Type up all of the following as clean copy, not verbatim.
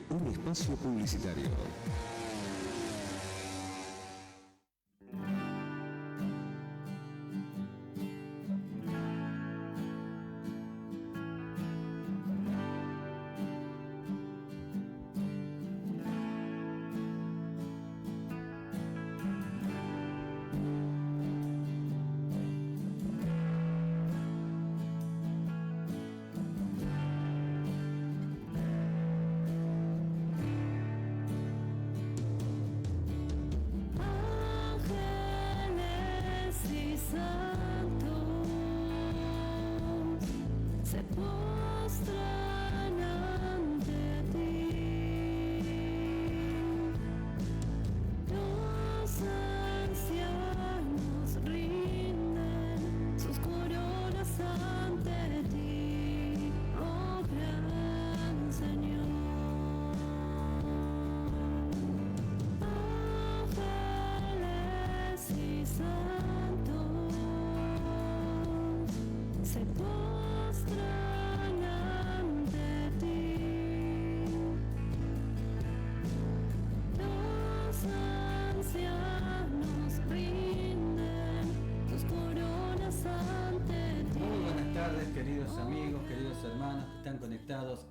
un espacio publicitario.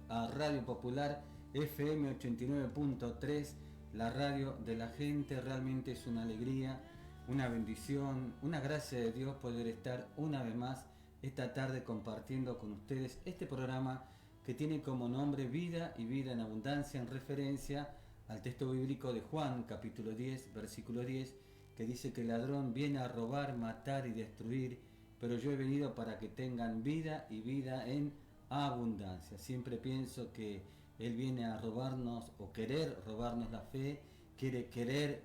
A Radio Popular FM 89.3, la radio de la gente. Realmente es una alegría, una bendición, una gracia de Dios poder estar una vez más esta tarde compartiendo con ustedes este programa que tiene como nombre Vida y Vida en Abundancia, en referencia al texto bíblico de Juan capítulo 10 versículo 10, que dice que el ladrón viene a robar, matar y destruir, pero yo he venido para que tengan vida y vida en abundancia. Siempre pienso que Él viene a robarnos o querer robarnos la fe, quiere querer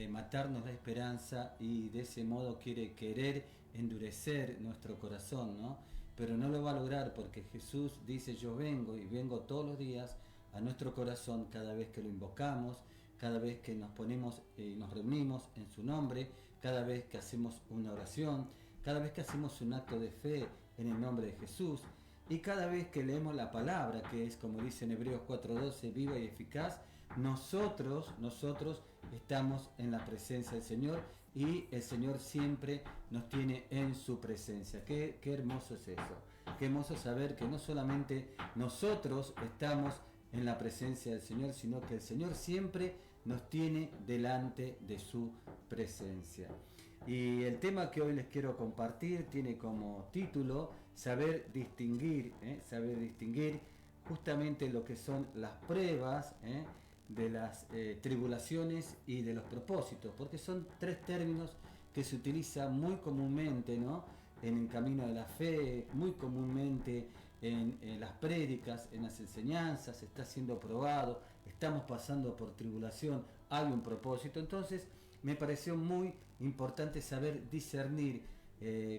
matarnos la esperanza, y de ese modo quiere querer endurecer nuestro corazón, ¿no? Pero no lo va a lograr, porque Jesús dice: yo vengo, y vengo todos los días a nuestro corazón cada vez que lo invocamos, cada vez que nos ponemos y nos reunimos en su nombre, cada vez que hacemos una oración, cada vez que hacemos un acto de fe en el nombre de Jesús. Y cada vez que leemos la palabra, que es, como dice en Hebreos 4:12, viva y eficaz, nosotros estamos en la presencia del Señor, y el Señor siempre nos tiene en su presencia. Qué hermoso es eso. Qué hermoso saber que no solamente nosotros estamos en la presencia del Señor, sino que el Señor siempre nos tiene delante de su presencia. Y el tema que hoy les quiero compartir tiene como título saber distinguir justamente lo que son las pruebas de las tribulaciones y de los propósitos, porque son tres términos que se utilizan muy comúnmente, ¿no?, en el camino de la fe, muy comúnmente en las prédicas, en las enseñanzas. Está siendo probado, estamos pasando por tribulación, hay un propósito. Entonces me pareció muy importante saber discernir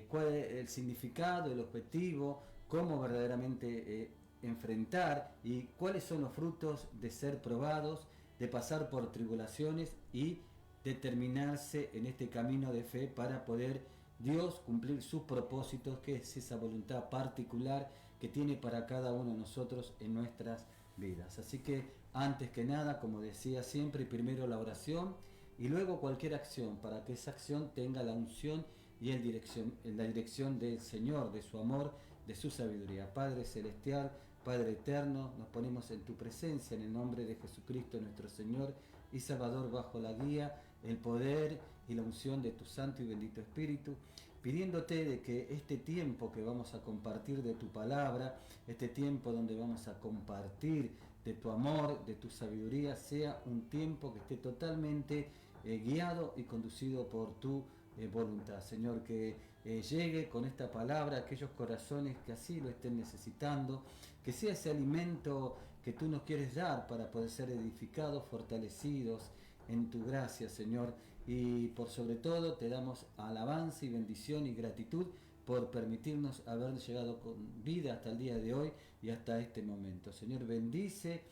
cuál es el significado, el objetivo, cómo verdaderamente enfrentar, y cuáles son los frutos de ser probados, de pasar por tribulaciones y determinarse en este camino de fe para poder Dios cumplir sus propósitos, que es esa voluntad particular que tiene para cada uno de nosotros en nuestras vidas. Así que antes que nada, como decía siempre, primero la oración y luego cualquier acción, para que esa acción tenga la unción y la dirección del Señor, de su amor, de su sabiduría. Padre Celestial, Padre Eterno, nos ponemos en tu presencia en el nombre de Jesucristo nuestro Señor y Salvador, bajo la guía, el poder y la unción de tu Santo y bendito Espíritu, pidiéndote de que este tiempo que vamos a compartir de tu palabra, este tiempo donde vamos a compartir de tu amor, de tu sabiduría, sea un tiempo que esté totalmente guiado y conducido por tu voluntad. Señor, que llegue con esta palabra a aquellos corazones que así lo estén necesitando, que sea ese alimento que tú nos quieres dar para poder ser edificados, fortalecidos en tu gracia, Señor. Y por sobre todo te damos alabanza y bendición y gratitud por permitirnos haber llegado con vida hasta el día de hoy y hasta este momento. Señor, bendice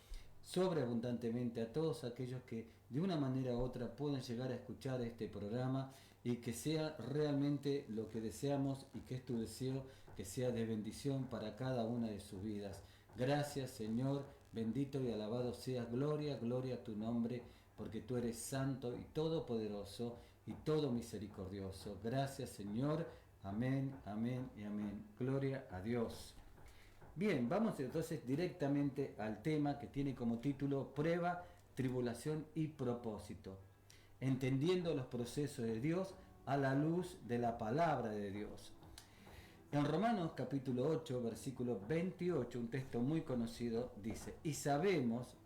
sobreabundantemente a todos aquellos que de una manera u otra pueden llegar a escuchar este programa, y que sea realmente lo que deseamos, y que es tu deseo, que sea de bendición para cada una de sus vidas. Gracias, Señor, bendito y alabado seas, gloria, gloria a tu nombre, porque tú eres santo y todopoderoso y todo misericordioso. Gracias, Señor. Amén, amén y amén. Gloria a Dios. Bien, vamos entonces directamente al tema que tiene como título Prueba, Tribulación y Propósito. Entendiendo los procesos de Dios a la luz de la palabra de Dios. En Romanos capítulo 8, versículo 28, un texto muy conocido, dice, y sabemos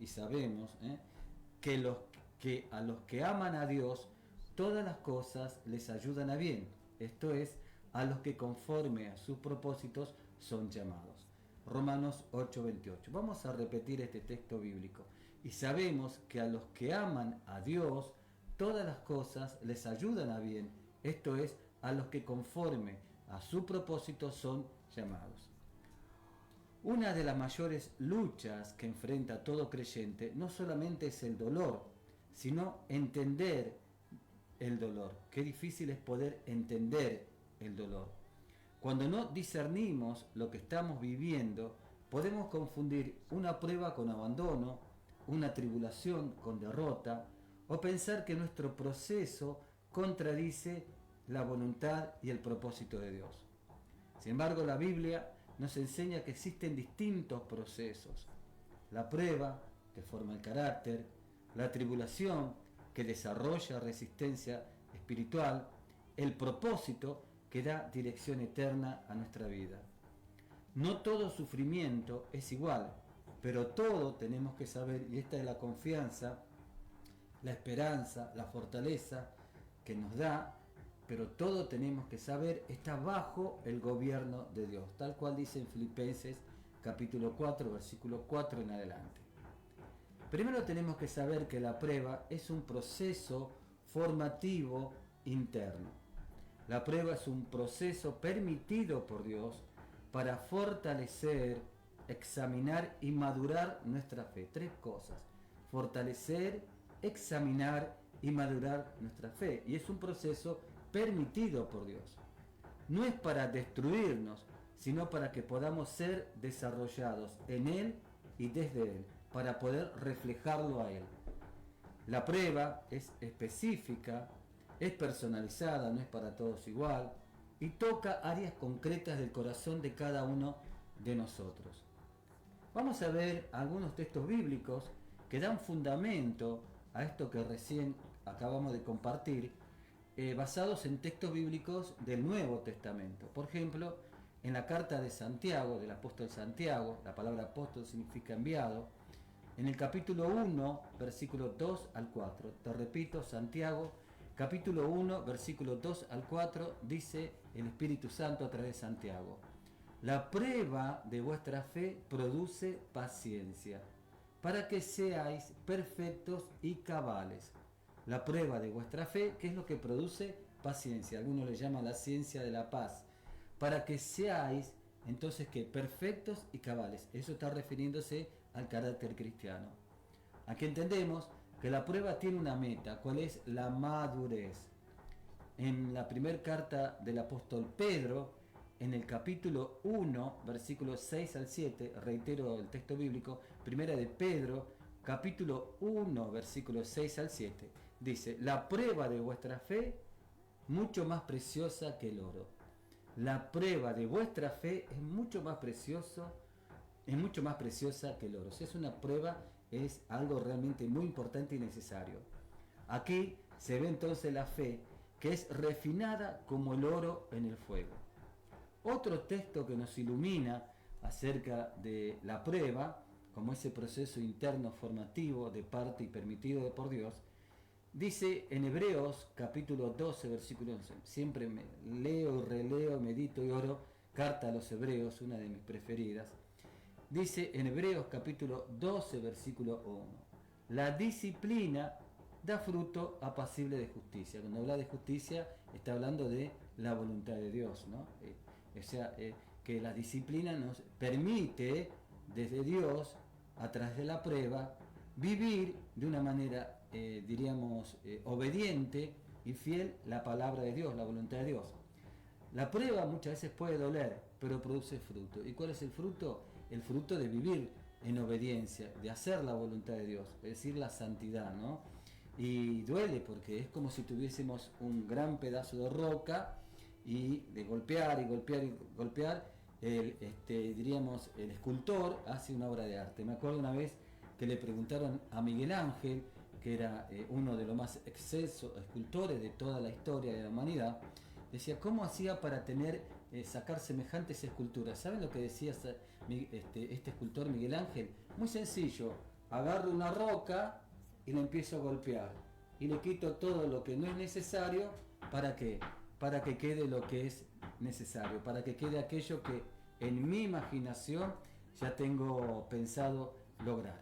que a los que aman a Dios, todas las cosas les ayudan a bien, esto es, a los que conforme a sus propósitos son llamados. Romanos 8, 28. Vamos a repetir este texto bíblico. Y sabemos que a los que aman a Dios, todas las cosas les ayudan a bien, esto es, a los que conforme a su propósito son llamados. Una de las mayores luchas que enfrenta todo creyente no solamente es el dolor, sino entender el dolor. Qué difícil es poder entender el dolor. Cuando no discernimos lo que estamos viviendo, podemos confundir una prueba con abandono, una tribulación con derrota, o pensar que nuestro proceso contradice la voluntad y el propósito de Dios. Sin embargo, la Biblia nos enseña que existen distintos procesos. La prueba, que forma el carácter, la tribulación, que desarrolla resistencia espiritual, el propósito, que da dirección eterna a nuestra vida. No todo sufrimiento es igual, pero todo tenemos que saber, y esta es la confianza, la esperanza, la fortaleza que nos da, pero todo tenemos que saber, está bajo el gobierno de Dios, tal cual dice en Filipenses capítulo 4, versículo 4 en adelante. Primero tenemos que saber que la prueba es un proceso formativo interno. La prueba es un proceso permitido por Dios para fortalecer, examinar y madurar nuestra fe. Tres cosas: fortalecer, examinar y madurar nuestra fe. Y es un proceso permitido por Dios. No es para destruirnos, sino para que podamos ser desarrollados en Él y desde Él, para poder reflejarlo a Él. La prueba es específica, es personalizada, no es para todos igual, y toca áreas concretas del corazón de cada uno de nosotros. Vamos a ver algunos textos bíblicos que dan fundamento a esto que recién acabamos de compartir, basados en textos bíblicos del Nuevo Testamento. Por ejemplo, en la carta de Santiago, del apóstol Santiago, la palabra apóstol significa enviado, en el capítulo 1, versículos 2 al 4. Te repito, Santiago, capítulo 1, versículos 2 al 4, dice el Espíritu Santo a través de Santiago: la prueba de vuestra fe produce paciencia, para que seáis perfectos y cabales. La prueba de vuestra fe, ¿qué es lo que produce? Paciencia. Algunos le llaman la ciencia de la paz. Para que seáis, entonces, ¿qué? Perfectos y cabales. Eso está refiriéndose al carácter cristiano. Aquí entendemos que la prueba tiene una meta. ¿Cuál es? La madurez. En la primera carta del apóstol Pedro, en el capítulo 1, versículos 6 al 7, reitero el texto bíblico, primera de Pedro, capítulo 1, versículos 6 al 7, dice: la prueba de vuestra fe, mucho más preciosa que el oro. La prueba de vuestra fe es mucho más preciosa que el oro. Si es una prueba, es algo realmente muy importante y necesario. Aquí se ve entonces la fe, que es refinada como el oro en el fuego. Otro texto que nos ilumina acerca de la prueba, como ese proceso interno formativo de parte y permitido por Dios, dice en Hebreos capítulo 12, versículo 11. Siempre me leo, releo, medito y oro, carta a los Hebreos, una de mis preferidas. Dice en Hebreos capítulo 12, versículo 1. La disciplina da fruto apacible de justicia. Cuando habla de justicia, está hablando de la voluntad de Dios, ¿no? O sea, que la disciplina nos permite, desde Dios, a través de la prueba, vivir de una manera, obediente y fiel la palabra de Dios, la voluntad de Dios. La prueba muchas veces puede doler, pero produce fruto. ¿Y cuál es el fruto? El fruto de vivir en obediencia, de hacer la voluntad de Dios, es decir, la santidad, ¿no? Y duele porque es como si tuviésemos un gran pedazo de roca y de golpear y golpear y golpear, diríamos, el escultor hace una obra de arte. Me acuerdo una vez que le preguntaron a Miguel Ángel, que era uno de los más excelsos escultores de toda la historia de la humanidad, decía, ¿cómo hacía para sacar semejantes esculturas? ¿Saben lo que decía este escultor Miguel Ángel? Muy sencillo, agarro una roca y la empiezo a golpear y le quito todo lo que no es necesario. ¿Para qué? Para que quede lo que es necesario, para que quede aquello que en mi imaginación ya tengo pensado lograr.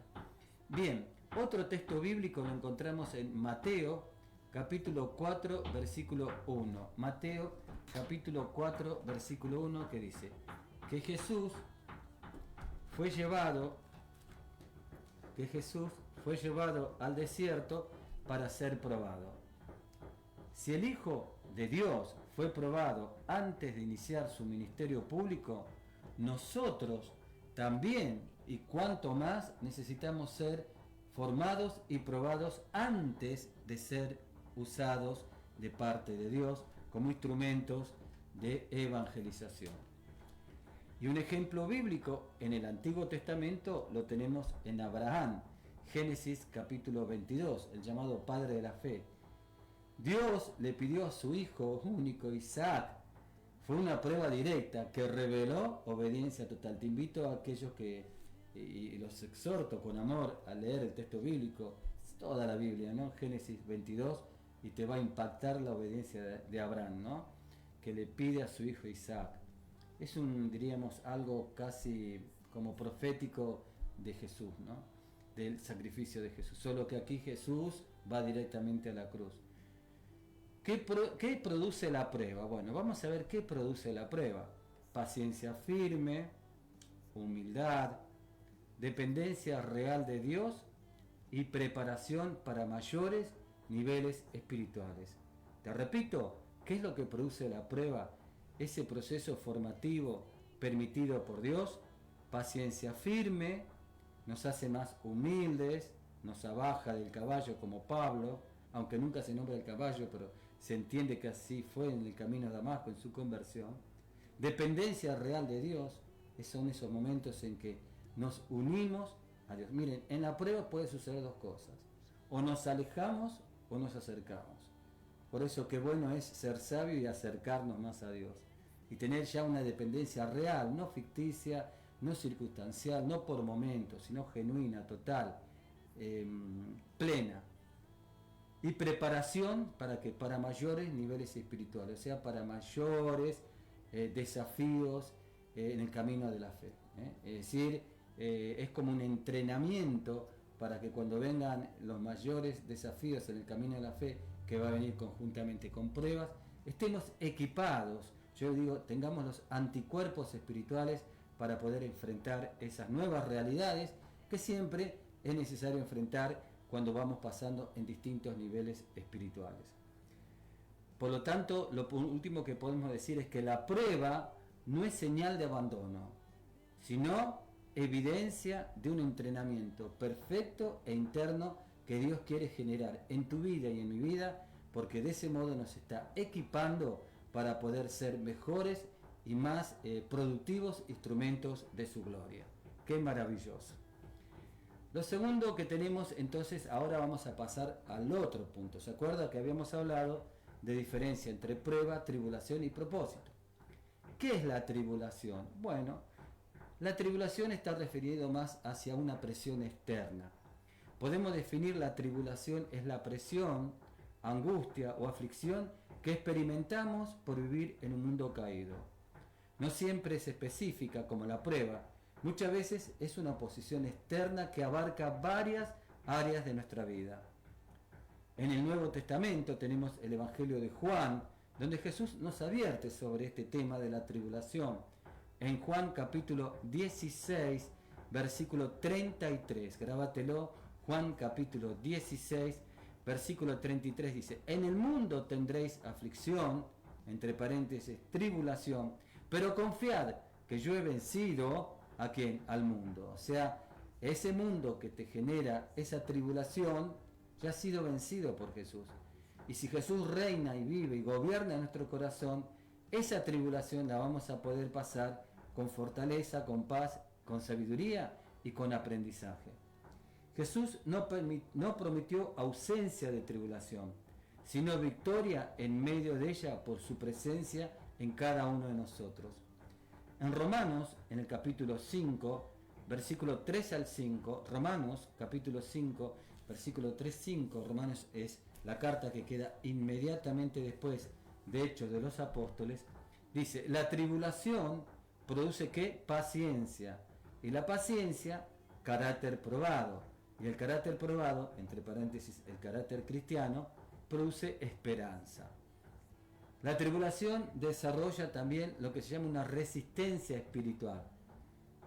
Bien, otro texto bíblico lo encontramos en Mateo capítulo 4 versículo 1. Mateo capítulo 4 versículo 1, que dice que Jesús fue llevado al desierto para ser probado. Si el Hijo de Dios fue probado antes de iniciar su ministerio público, nosotros también, y cuanto más, necesitamos ser formados y probados antes de ser usados de parte de Dios como instrumentos de evangelización. Y un ejemplo bíblico en el Antiguo Testamento lo tenemos en Abraham, Génesis capítulo 22, el llamado padre de la fe. Dios le pidió a su hijo único, Isaac. Fue una prueba directa que reveló obediencia total. Te invito a aquellos y los exhorto con amor a leer el texto bíblico, toda la Biblia, ¿no? Génesis 22, y te va a impactar la obediencia de Abraham, ¿no? Que le pide a su hijo Isaac. Es diríamos, algo casi como profético de Jesús, ¿no? Del sacrificio de Jesús. Solo que aquí Jesús va directamente a la cruz. ¿Qué produce la prueba? Bueno, vamos a ver qué produce la prueba. Paciencia firme, humildad, dependencia real de Dios y preparación para mayores niveles espirituales. Te repito, ¿qué es lo que produce la prueba? Ese proceso formativo permitido por Dios. Paciencia firme, nos hace más humildes, nos abaja del caballo como Pablo, aunque nunca se nombra el caballo, pero se entiende que así fue en el camino a Damasco, en su conversión. Dependencia real de Dios, son esos momentos en que nos unimos a Dios. Miren, en la prueba puede suceder dos cosas: o nos alejamos o nos acercamos. Por eso qué bueno es ser sabio y acercarnos más a Dios y tener ya una dependencia real, no ficticia, no circunstancial, no por momentos, sino genuina, total, plena. Y preparación para mayores niveles espirituales, o sea, para mayores desafíos en el camino de la fe. Es decir, es como un entrenamiento para que cuando vengan los mayores desafíos en el camino de la fe, que va a venir conjuntamente con pruebas, estemos equipados, yo digo, tengamos los anticuerpos espirituales para poder enfrentar esas nuevas realidades que siempre es necesario enfrentar cuando vamos pasando en distintos niveles espirituales. Por lo tanto, lo último que podemos decir es que la prueba no es señal de abandono, sino evidencia de un entrenamiento perfecto e interno que Dios quiere generar en tu vida y en mi vida, porque de ese modo nos está equipando para poder ser mejores y más productivos instrumentos de su gloria. ¡Qué maravilloso! Lo segundo que tenemos, entonces, ahora vamos a pasar al otro punto. ¿Se acuerda que habíamos hablado de diferencia entre prueba, tribulación y propósito? ¿Qué es la tribulación? Bueno, la tribulación está referido más hacia una presión externa. Podemos definir la tribulación es la presión, angustia o aflicción que experimentamos por vivir en un mundo caído. No siempre es específica como la prueba. Muchas veces es una oposición externa que abarca varias áreas de nuestra vida. En el Nuevo Testamento tenemos el Evangelio de Juan, donde Jesús nos advierte sobre este tema de la tribulación. En Juan capítulo 16, versículo 33, grábatelo, Juan capítulo 16, versículo 33 dice: en el mundo tendréis aflicción, entre paréntesis, tribulación, pero confiad que yo he vencido ¿a quién? Al mundo. O sea, ese mundo que te genera esa tribulación ya ha sido vencido por Jesús. Y si Jesús reina y vive y gobierna en nuestro corazón, esa tribulación la vamos a poder pasar con fortaleza, con paz, con sabiduría y con aprendizaje. Jesús no prometió ausencia de tribulación, sino victoria en medio de ella por su presencia en cada uno de nosotros. En Romanos, en el capítulo 5, versículo 3 al 5, Romanos, capítulo 5, versículo 3-5, Romanos es la carta que queda inmediatamente después de Hechos de los Apóstoles, dice, la tribulación produce ¿qué? Paciencia, y la paciencia, carácter probado, y el carácter probado, entre paréntesis, el carácter cristiano, produce esperanza. La tribulación desarrolla también lo que se llama una resistencia espiritual.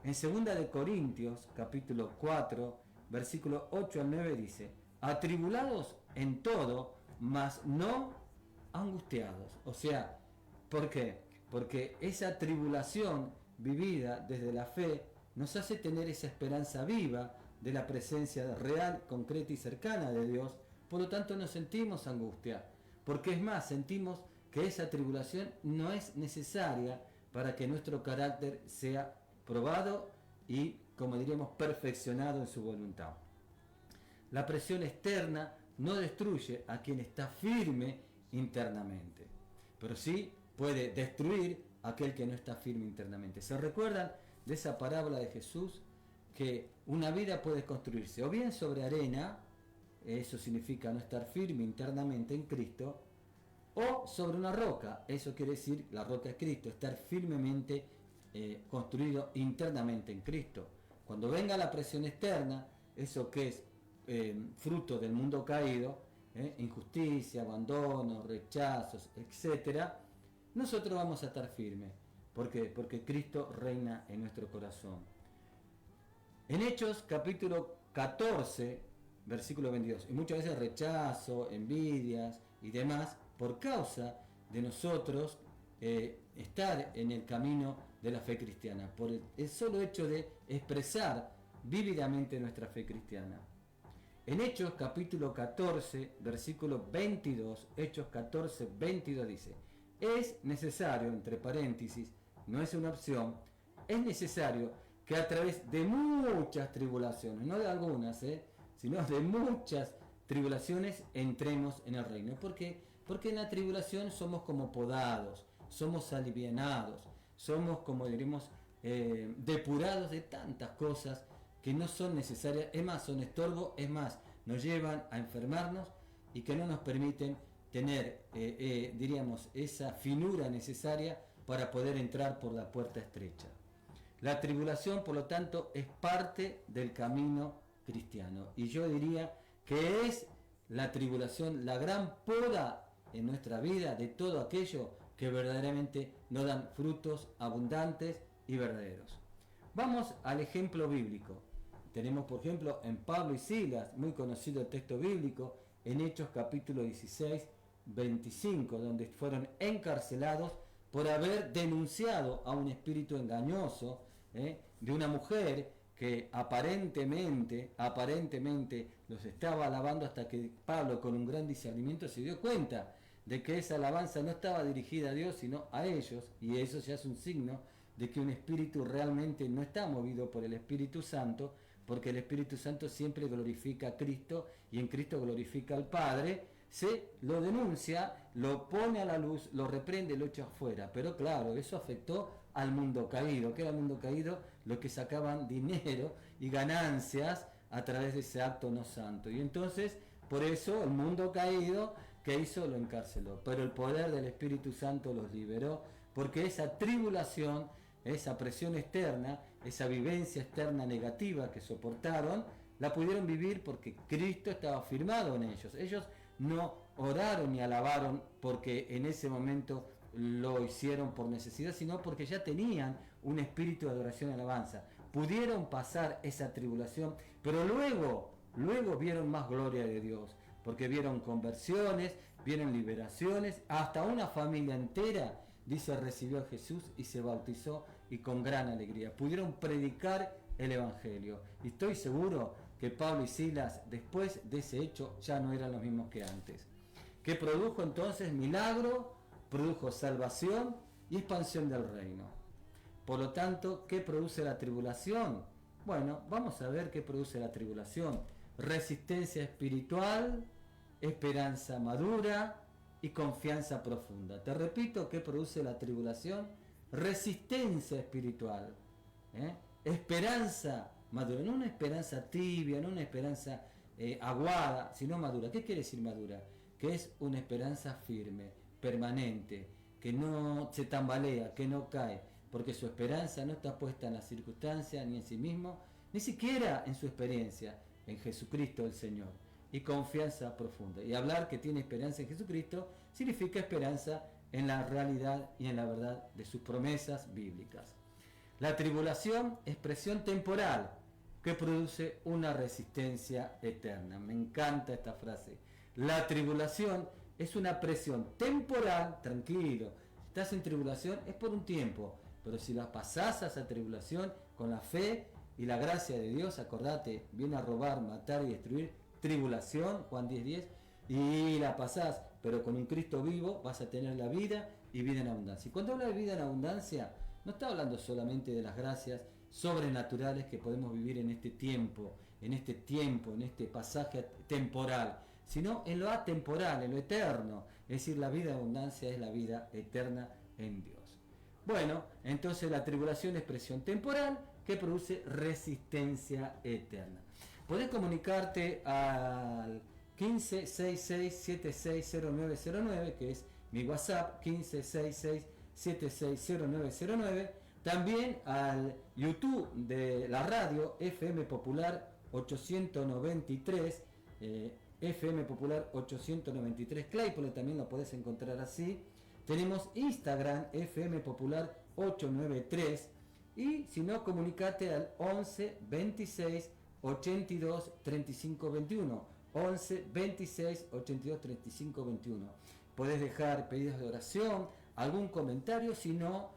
En 2 de Corintios, capítulo 4, versículo 8 al 9 dice, atribulados en todo, mas no angustiados. O sea, ¿por qué? Porque esa tribulación vivida desde la fe nos hace tener esa esperanza viva de la presencia real, concreta y cercana de Dios. Por lo tanto no sentimos angustia, porque es más, sentimos que esa tribulación no es necesaria para que nuestro carácter sea probado y, como diríamos, perfeccionado en su voluntad. La presión externa no destruye a quien está firme internamente, pero sí puede destruir a aquel que no está firme internamente. ¿Se recuerdan de esa parábola de Jesús? Que una vida puede construirse o bien sobre arena, eso significa no estar firme internamente en Cristo, o sobre una roca, eso quiere decir, la roca es Cristo, estar firmemente construido internamente en Cristo. Cuando venga la presión externa, eso que es fruto del mundo caído, injusticia, abandono, rechazos, etc., nosotros vamos a estar firmes. ¿Por qué? Porque Cristo reina en nuestro corazón. En Hechos capítulo 14, versículo 22, y muchas veces rechazo, envidias y demás, por causa de nosotros estar en el camino de la fe cristiana, por el solo hecho de expresar vívidamente nuestra fe cristiana. En Hechos capítulo 14, versículo 22, Hechos 14, 22 dice, es necesario, entre paréntesis, no es una opción, es necesario que a través de muchas tribulaciones, no de algunas, sino de muchas tribulaciones entremos en el reino. ¿Por qué? Porque en la tribulación somos como podados, somos alivianados, somos, como diremos, depurados de tantas cosas que no son necesarias, es más, son estorbo, es más, nos llevan a enfermarnos y que no nos permiten tener, diríamos, esa finura necesaria para poder entrar por la puerta estrecha. La tribulación, por lo tanto, es parte del camino cristiano. Y yo diría que es la tribulación la gran poda en nuestra vida de todo aquello que verdaderamente no dan frutos abundantes y verdaderos. Vamos al ejemplo bíblico. Tenemos, por ejemplo, en Pablo y Silas, muy conocido el texto bíblico, en Hechos capítulo 16, 25, donde fueron encarcelados por haber denunciado a un espíritu engañoso, de una mujer que aparentemente los estaba alabando, hasta que Pablo, con un gran discernimiento, se dio cuenta de que esa alabanza no estaba dirigida a Dios sino a ellos, y eso ya es un signo de que un espíritu realmente no está movido por el Espíritu Santo, porque el Espíritu Santo siempre glorifica a Cristo y en Cristo glorifica al Padre. Se lo denuncia, lo pone a la luz, lo reprende, lo echa afuera. Pero claro, eso afectó al mundo caído. ¿Qué era el mundo caído? Los que sacaban dinero y ganancias a través de ese acto no santo. Y entonces, por eso, el mundo caído, ¿qué hizo? Lo encarceló. Pero el poder del Espíritu Santo los liberó, porque esa tribulación, esa presión externa, esa vivencia externa negativa que soportaron, la pudieron vivir porque Cristo estaba firmado en ellos. Ellos no oraron ni alabaron porque en ese momento lo hicieron por necesidad, sino porque ya tenían un espíritu de adoración y alabanza. Pudieron pasar esa tribulación, pero luego vieron más gloria de Dios, porque vieron conversiones, vieron liberaciones, hasta una familia entera, dice, recibió a Jesús y se bautizó, y con gran alegría. Pudieron predicar el Evangelio. Y estoy seguro que Pablo y Silas, después de ese hecho, ya no eran los mismos que antes. Que produjo entonces milagro, produjo salvación y expansión del reino. Por lo tanto, ¿qué produce la tribulación? Bueno, vamos a ver qué produce la tribulación. Resistencia espiritual, esperanza madura y confianza profunda. Te repito, ¿qué produce la tribulación? Resistencia espiritual, esperanza madura, no una esperanza tibia, no una esperanza aguada, sino madura. ¿Qué quiere decir madura? Que es una esperanza firme, permanente, que no se tambalea, que no cae, porque su esperanza no está puesta en las circunstancias, ni en sí mismo, ni siquiera en su experiencia, en Jesucristo el Señor. Y confianza profunda. Y hablar que tiene esperanza en Jesucristo significa esperanza en la realidad y en la verdad de sus promesas bíblicas. La tribulación, expresión temporal, que produce una resistencia eterna. Me encanta esta frase. La tribulación es una presión temporal, tranquilo. Estás en tribulación, es por un tiempo, pero si la pasás a esa tribulación con la fe y la gracia de Dios, acordate, viene a robar, matar y destruir, tribulación, Juan 10:10, y la pasás, pero con un Cristo vivo vas a tener la vida y vida en abundancia. Y cuando habla de vida en abundancia, no está hablando solamente de las gracias sobrenaturales que podemos vivir en este tiempo, en este pasaje temporal, sino en lo atemporal, en lo eterno. Es decir, la vida en abundancia es la vida eterna en Dios. Bueno, entonces la tribulación es presión temporal que produce resistencia eterna. Podés comunicarte al 1566760909, que es mi WhatsApp, 1566760909. También al YouTube de la radio FM Popular 893, FM Popular 893 Claypole, también lo podés encontrar así. Tenemos Instagram FM Popular 893 y si no, comunicate al 11 26 82 35 21, 11 26 82 35 21. Podés dejar pedidos de oración, algún comentario, si no,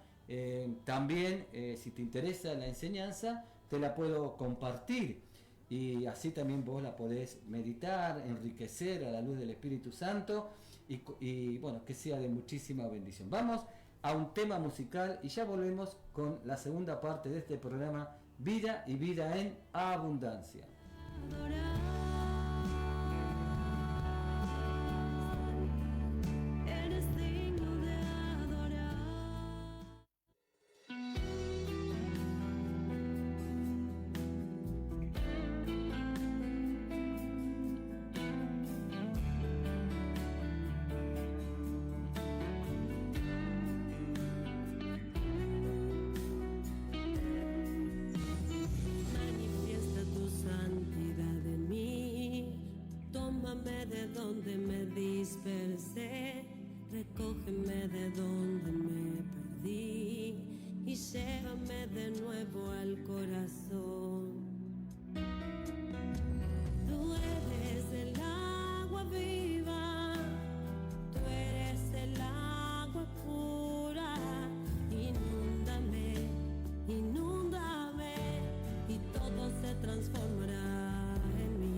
también si te interesa la enseñanza, te la puedo compartir y así también vos la podés meditar, enriquecer a la luz del Espíritu Santo y bueno, que sea de muchísima bendición. Vamos a un tema musical y ya volvemos con la segunda parte de este programa, Vida y Vida en Abundancia. Recógeme de donde me perdí y llévame de nuevo al corazón. Tú eres el agua viva, tú eres el agua pura. Inúndame, inúndame y todo se transformará en mí.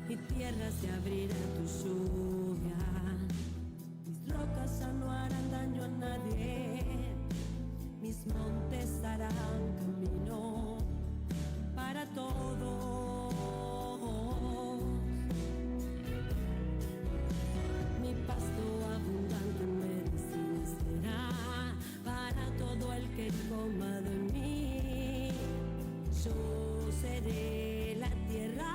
Mi tierra se abrirá a tu lluvia, mis rocas ya no harán daño a nadie, mis montes harán camino para todos. Mi pasto abundante en medicina será para todo el que coma de mí. Yo seré la tierra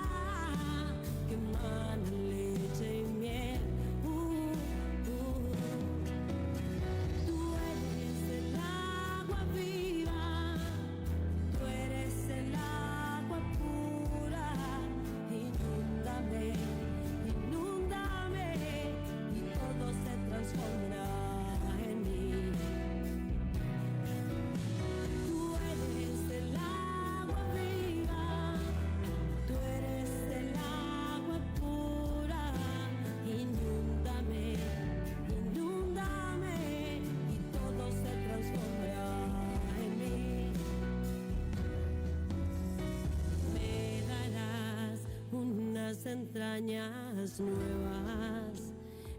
extrañas nuevas.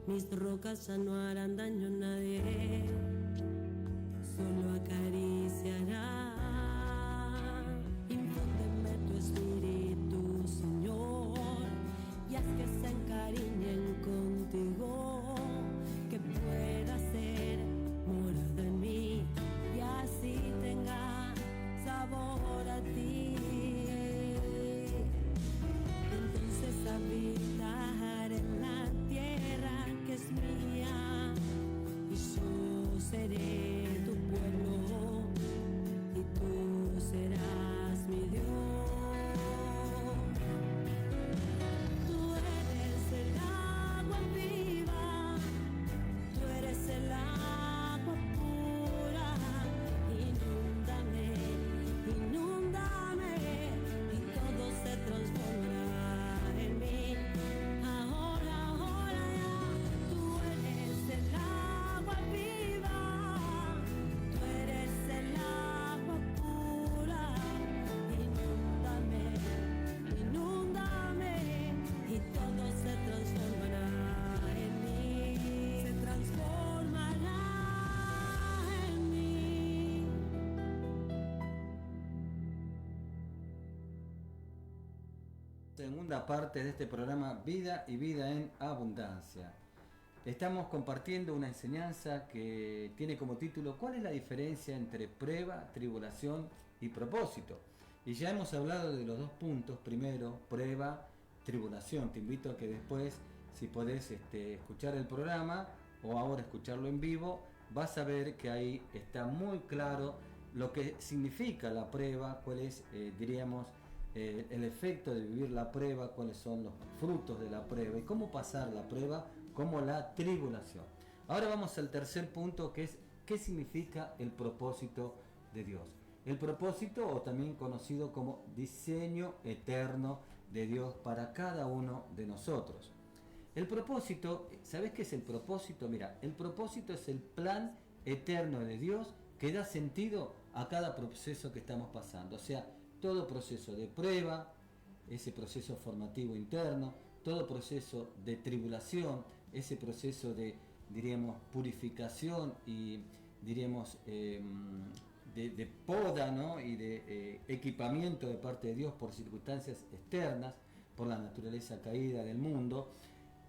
Mis rocas ya no harán daño a nadie, solo acariciará. Infúndeme tu espíritu, Señor, y haz que se encariñen contigo, que pueda ser morada en mí y así tenga sabor a ti. Entonces habitaré en la tierra que es mía y yo seré tu pueblo y tú serás mi Dios. Tú eres el agua viva, tú eres el agua pura. Inúndame, inúndame y todo se transformará en mí. Ahora, ahora ya, tú eres el agua viva, tú eres el agua pura. Inúndame, inúndame y todo se transformará en mí. Se transformará en mí. Segunda parte de este programa Vida y Vida en Abundancia. Estamos compartiendo una enseñanza que tiene como título ¿cuál es la diferencia entre prueba, tribulación y propósito? Y ya hemos hablado de los dos puntos, primero prueba, tribulación. Te invito a que después, si podés escuchar el programa o ahora escucharlo en vivo, vas a ver que ahí está muy claro lo que significa la prueba, cuál es, diríamos, el efecto de vivir la prueba, cuáles son los frutos de la prueba y cómo pasar la prueba como la tribulación. Ahora vamos al tercer punto, que es qué significa el propósito de Dios. El propósito, o también conocido como diseño eterno de Dios para cada uno de nosotros. El propósito, ¿sabes qué es el propósito? Mira, el propósito es el plan eterno de Dios que da sentido a cada proceso que estamos pasando. O sea, todo proceso de prueba, ese proceso formativo interno, todo proceso de tribulación, ese proceso de, diríamos, purificación y, diríamos, de poda, ¿no? Y de equipamiento de parte de Dios por circunstancias externas, por la naturaleza caída del mundo.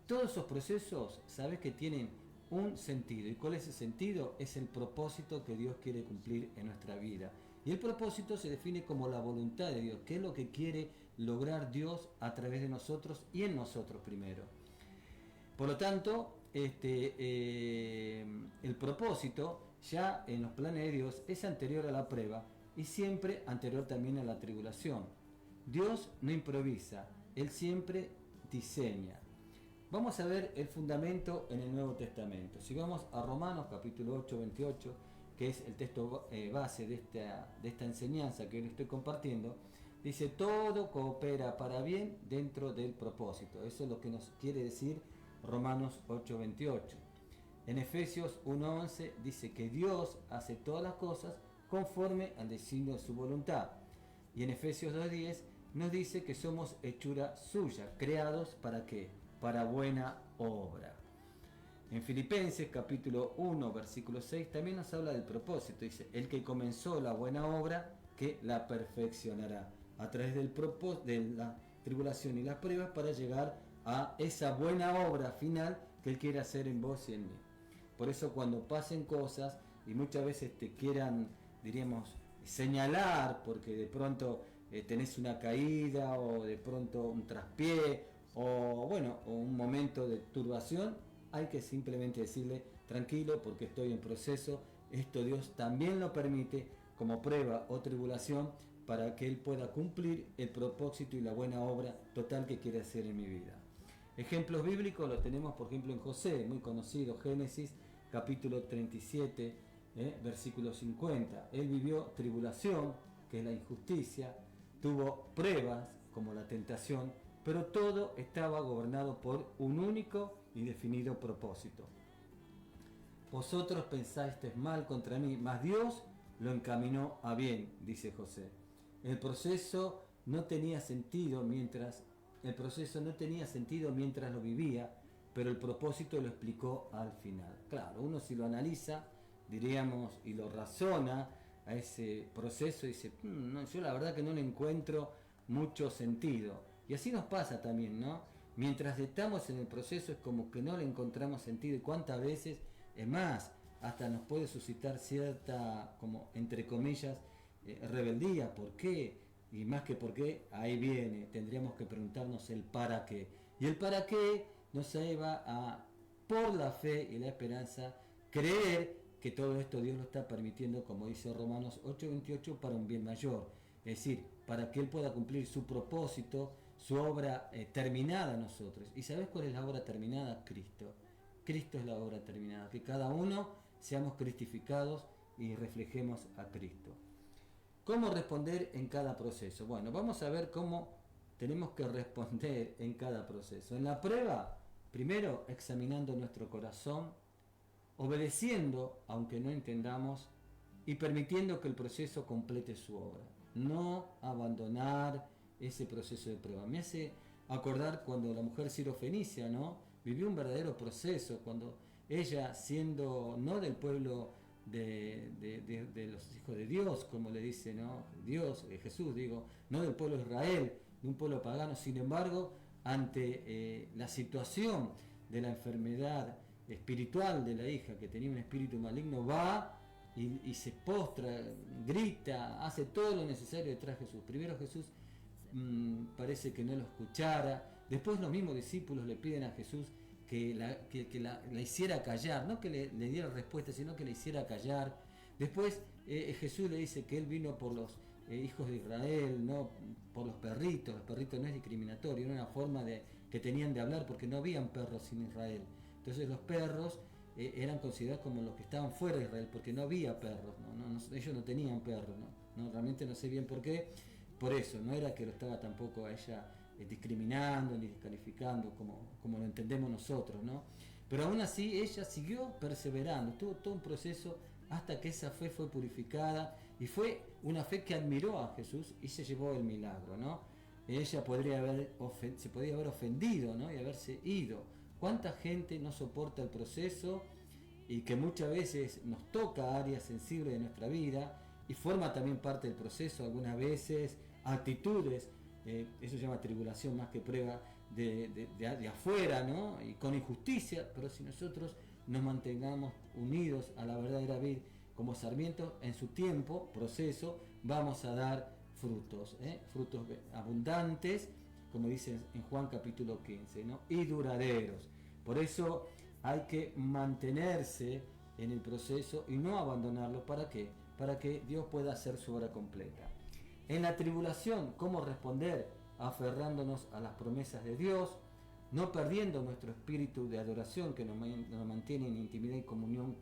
Todos esos procesos, sabes que tienen un sentido. ¿Y cuál es ese sentido? Es el propósito que Dios quiere cumplir en nuestra vida. Y el propósito se define como la voluntad de Dios, que es lo que quiere lograr Dios a través de nosotros y en nosotros primero. Por lo tanto, el propósito ya en los planes de Dios es anterior a la prueba y siempre anterior también a la tribulación. Dios no improvisa, Él siempre diseña. Vamos a ver el fundamento en el Nuevo Testamento. Si vamos a Romanos capítulo 8, 28, que es el texto base de esta enseñanza que hoy estoy compartiendo, dice, todo coopera para bien dentro del propósito. Eso es lo que nos quiere decir Romanos 8, 28. En Efesios 1, 11 dice que Dios hace todas las cosas conforme al designio de su voluntad. Y en Efesios 2, 10 nos dice que somos hechura suya, creados ¿para qué? Para buena obra. En Filipenses capítulo 1 versículo 6 también nos habla del propósito. Dice, el que comenzó la buena obra, que la perfeccionará a través del propósito, de la tribulación y las pruebas para llegar a esa buena obra final que Él quiere hacer en vos y en mí. Por eso cuando pasen cosas y muchas veces te quieran, diríamos, señalar porque de pronto tenés una caída o de pronto un traspié o bueno, o un momento de turbación, hay que simplemente decirle, tranquilo porque estoy en proceso, esto Dios también lo permite como prueba o tribulación para que Él pueda cumplir el propósito y la buena obra total que quiere hacer en mi vida. Ejemplos bíblicos los tenemos por ejemplo en José, muy conocido, Génesis capítulo 37, versículo 50. Él vivió tribulación, que es la injusticia, tuvo pruebas como la tentación, pero todo estaba gobernado por un único y definido propósito. Vosotros pensasteis mal contra mí, mas Dios lo encaminó a bien, dice José. El proceso no tenía sentido mientras el proceso no tenía sentido mientras lo vivía, pero el propósito lo explicó al final. Claro, uno si lo analiza, diríamos, y lo razona a ese proceso, dice, no, yo la verdad que no le encuentro mucho sentido. Y así nos pasa también, ¿no? Mientras estamos en el proceso es como que no le encontramos sentido, y cuántas veces, es más, hasta nos puede suscitar cierta, como entre comillas, rebeldía. ¿Por qué? Y más que por qué, ahí viene, tendríamos que preguntarnos el para qué. Y el para qué nos lleva a, por la fe y la esperanza, creer que todo esto Dios lo está permitiendo, como dice Romanos 8:28, para un bien mayor. Es decir, para que Él pueda cumplir su propósito, su obra terminada en nosotros. ¿Y sabes cuál es la obra terminada? Cristo. Cristo es la obra terminada. Que cada uno seamos cristificados y reflejemos a Cristo. ¿Cómo responder en cada proceso? Bueno, vamos a ver cómo tenemos que responder en cada proceso. En la prueba, primero examinando nuestro corazón, obedeciendo aunque no entendamos y permitiendo que el proceso complete su obra. No abandonar ese proceso de prueba. Me hace acordar cuando la mujer sirofenicia, ¿no?, vivió un verdadero proceso, cuando ella, siendo no del pueblo de los hijos de Dios, como le dice, ¿no?, Dios, Jesús, digo, no del pueblo de Israel, de un pueblo pagano, sin embargo, ante la situación de la enfermedad espiritual de la hija, que tenía un espíritu maligno, va y se postra, grita, hace todo lo necesario detrás de Jesús. Primero Jesús parece que no lo escuchara, después los mismos discípulos le piden a Jesús que la hiciera callar, no que le diera respuesta, sino que la hiciera callar. Después Jesús le dice que Él vino por los hijos de Israel, no por los perritos no es discriminatorio, era una forma que tenían de hablar, porque no habían perros en Israel. Entonces los perros eran considerados como los que estaban fuera de Israel, porque no había perros, ellos no tenían perros, ¿no? Realmente no sé bien por qué. Por eso, no era que lo estaba tampoco a ella discriminando ni descalificando como lo entendemos nosotros, ¿no? Pero aún así ella siguió perseverando, tuvo todo un proceso hasta que esa fe fue purificada, y fue una fe que admiró a Jesús y se llevó el milagro, ¿no? Ella se podría haber ofendido, ¿no?, y haberse ido. ¿Cuánta gente no soporta el proceso y que muchas veces nos toca áreas sensibles de nuestra vida y forma también parte del proceso, algunas veces actitudes, eso se llama tribulación más que prueba, de afuera, ¿no?, y con injusticia, pero si nosotros nos mantengamos unidos a la verdadera vid como sarmientos, en su tiempo, proceso, vamos a dar frutos, frutos abundantes, como dice en Juan capítulo 15, ¿no?, y duraderos. Por eso hay que mantenerse en el proceso y no abandonarlo. ¿Para qué? Para que Dios pueda hacer su obra completa. En la tribulación, ¿cómo responder? Aferrándonos a las promesas de Dios, no perdiendo nuestro espíritu de adoración que nos mantiene en intimidad y comunión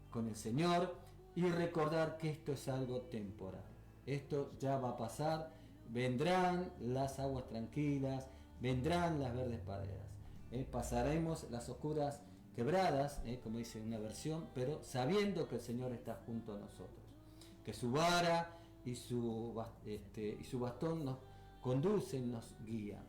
con el Señor, y recordar que esto es algo temporal. Esto ya va a pasar, vendrán las aguas tranquilas, vendrán las verdes praderas, pasaremos las oscuras quebradas, como dice una versión, pero sabiendo que el Señor está junto a nosotros, que su vara y su bastón nos conducen, nos guían.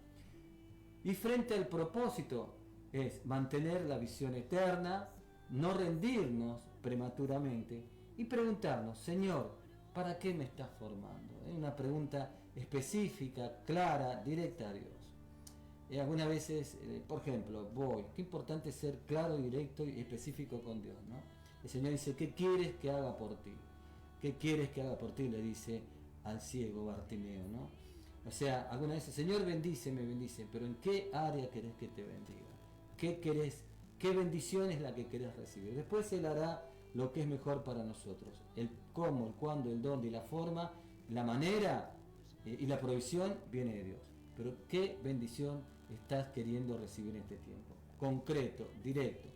Y frente al propósito es mantener la visión eterna, no rendirnos prematuramente y preguntarnos, Señor, ¿para qué me estás formando? Es una pregunta específica, clara, directa a Dios. Algunas veces, por ejemplo, qué importante es ser claro, directo y específico con Dios, ¿no? El Señor dice, ¿qué quieres que haga por ti? ¿Qué quieres que haga por ti? Le dice al ciego Bartimeo, ¿no? O sea, algunas veces, Señor, bendíceme, pero ¿en qué área querés que te bendiga? ¿Qué querés? ¿Qué bendición es la que querés recibir? Después Él hará lo que es mejor para nosotros. El cómo, el cuándo, el dónde y la forma, la manera y la provisión viene de Dios. Pero ¿qué bendición estás queriendo recibir en este tiempo? Concreto, directo.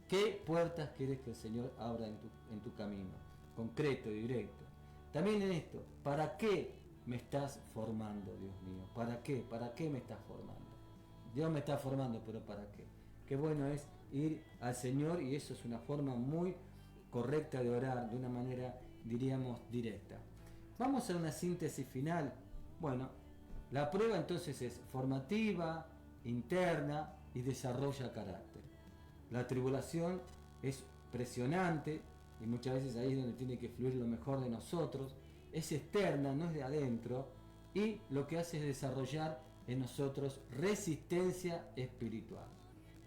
¿Qué puertas quieres que el Señor abra en tu camino? Concreto y directo. También en esto, ¿para qué me estás formando, Dios mío? ¿Para qué? ¿Para qué me estás formando? Dios me está formando, pero ¿para qué? Qué bueno es ir al Señor, y eso es una forma muy correcta de orar, de una manera, diríamos, directa. Vamos a una síntesis final. Bueno, La prueba entonces es formativa, interna y desarrolla carácter. La tribulación es presionante y muchas veces ahí es donde tiene que fluir lo mejor de nosotros. Es externa, no es de adentro, y lo que hace es desarrollar en nosotros resistencia espiritual.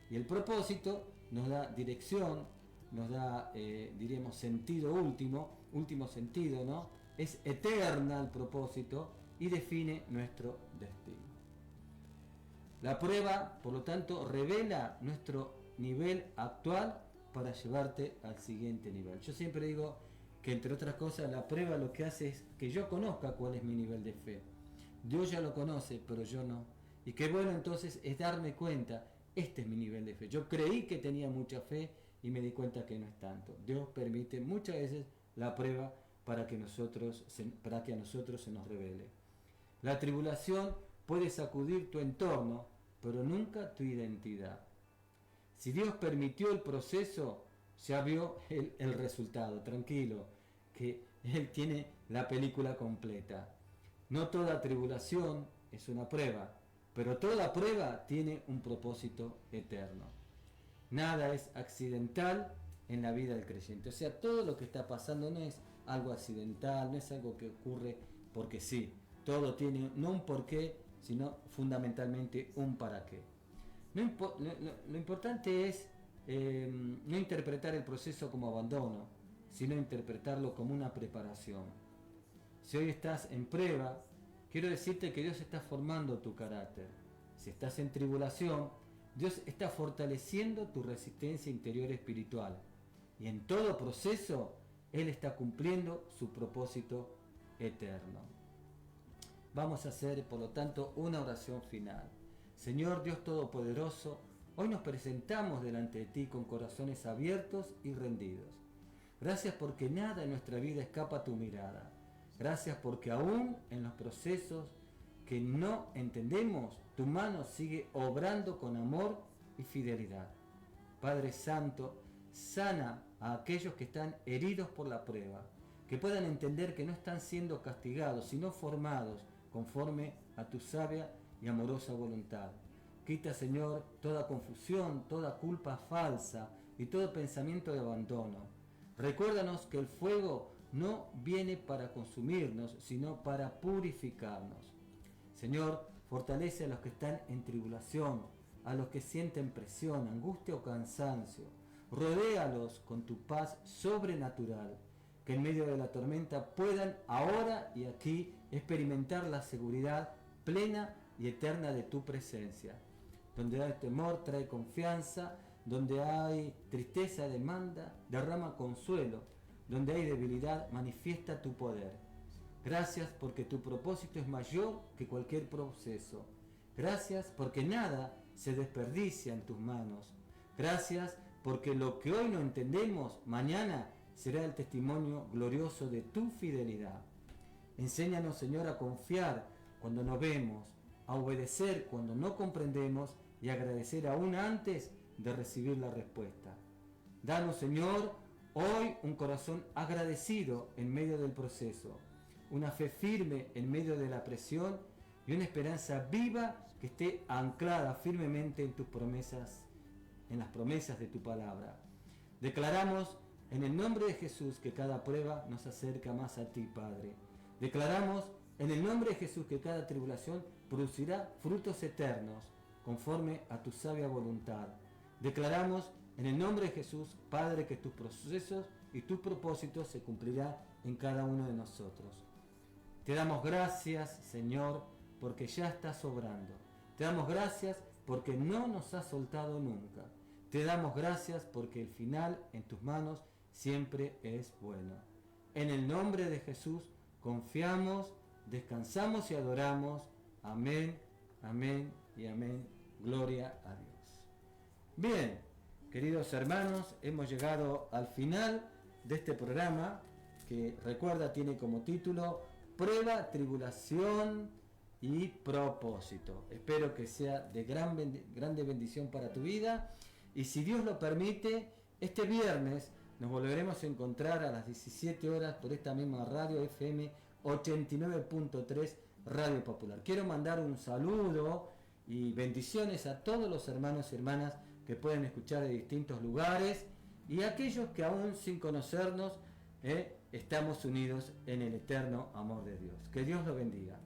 Y el propósito nos da dirección, nos da, diríamos, sentido último sentido, ¿no? Es eterna el propósito y define nuestro destino. La prueba, por lo tanto, revela nuestro nivel actual para llevarte al siguiente nivel. Yo siempre digo que, entre otras cosas, la prueba lo que hace es que yo conozca cuál es mi nivel de fe. Dios ya lo conoce, pero yo no. Y qué bueno entonces es darme cuenta, este es mi nivel de fe. Yo creí que tenía mucha fe y me di cuenta que no es tanto. Dios permite muchas veces la prueba para que a nosotros se nos revele. La tribulación puede sacudir tu entorno, pero nunca tu identidad. Si Dios permitió el proceso, ya vio el resultado. Tranquilo, que Él tiene la película completa. No toda tribulación es una prueba, pero toda prueba tiene un propósito eterno. Nada es accidental en la vida del creyente. O sea, todo lo que está pasando no es algo accidental, no es algo que ocurre porque sí. Todo tiene no un porqué, sino fundamentalmente un para qué. Lo importante es no interpretar el proceso como abandono, sino interpretarlo como una preparación. Si hoy estás en prueba, quiero decirte que Dios está formando tu carácter. Si estás en tribulación, Dios está fortaleciendo tu resistencia interior espiritual. Y en todo proceso, Él está cumpliendo su propósito eterno. Vamos a hacer, por lo tanto, una oración final. Señor Dios Todopoderoso, hoy nos presentamos delante de ti con corazones abiertos y rendidos. Gracias porque nada en nuestra vida escapa a tu mirada. Gracias porque aún en los procesos que no entendemos, tu mano sigue obrando con amor y fidelidad. Padre Santo, sana a aquellos que están heridos por la prueba, que puedan entender que no están siendo castigados, sino formados conforme a tu sabia y amorosa voluntad. Quita, Señor, toda confusión, toda culpa falsa y todo pensamiento de abandono. Recuérdanos que el fuego no viene para consumirnos, sino para purificarnos. Señor, fortalece a los que están en tribulación, a los que sienten presión, angustia o cansancio. Rodéalos con tu paz sobrenatural, que en medio de la tormenta puedan ahora y aquí experimentar la seguridad plena y eterna de tu presencia. Donde hay temor, trae confianza. Donde hay tristeza, derrama consuelo. Donde hay debilidad, manifiesta tu poder. Gracias porque tu propósito es mayor que cualquier proceso. Gracias porque nada se desperdicia en tus manos. Gracias porque lo que hoy no entendemos, mañana será el testimonio glorioso de tu fidelidad. Enséñanos, Señor, a confiar cuando no vemos, a obedecer cuando no comprendemos y agradecer aún antes de recibir la respuesta. Danos, Señor, hoy un corazón agradecido en medio del proceso, una fe firme en medio de la presión y una esperanza viva que esté anclada firmemente en tus promesas, en las promesas de tu palabra. Declaramos en el nombre de Jesús que cada prueba nos acerca más a ti, Padre. Declaramos en el nombre de Jesús que cada tribulación producirá frutos eternos conforme a tu sabia voluntad. Declaramos en el nombre de Jesús, Padre, que tus procesos y tus propósitos se cumplirán en cada uno de nosotros. Te damos gracias, Señor, porque ya estás obrando. Te damos gracias porque no nos has soltado nunca. Te damos gracias porque el final en tus manos siempre es bueno. En el nombre de Jesús confiamos, descansamos y adoramos. Amén, amén y amén. Gloria a Dios. Bien, queridos hermanos, hemos llegado al final de este programa que, recuerda, tiene como título Prueba, Tribulación y Propósito. Espero que sea de grande bendición para tu vida y, si Dios lo permite, este viernes nos volveremos a encontrar a las 17 horas por esta misma radio FM 89.3 Radio Popular. Quiero mandar un saludo y bendiciones a todos los hermanos y hermanas que pueden escuchar de distintos lugares y a aquellos que aún sin conocernos estamos unidos en el eterno amor de Dios. Que Dios los bendiga.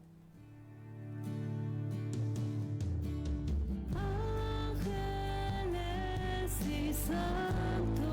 Ángeles y santos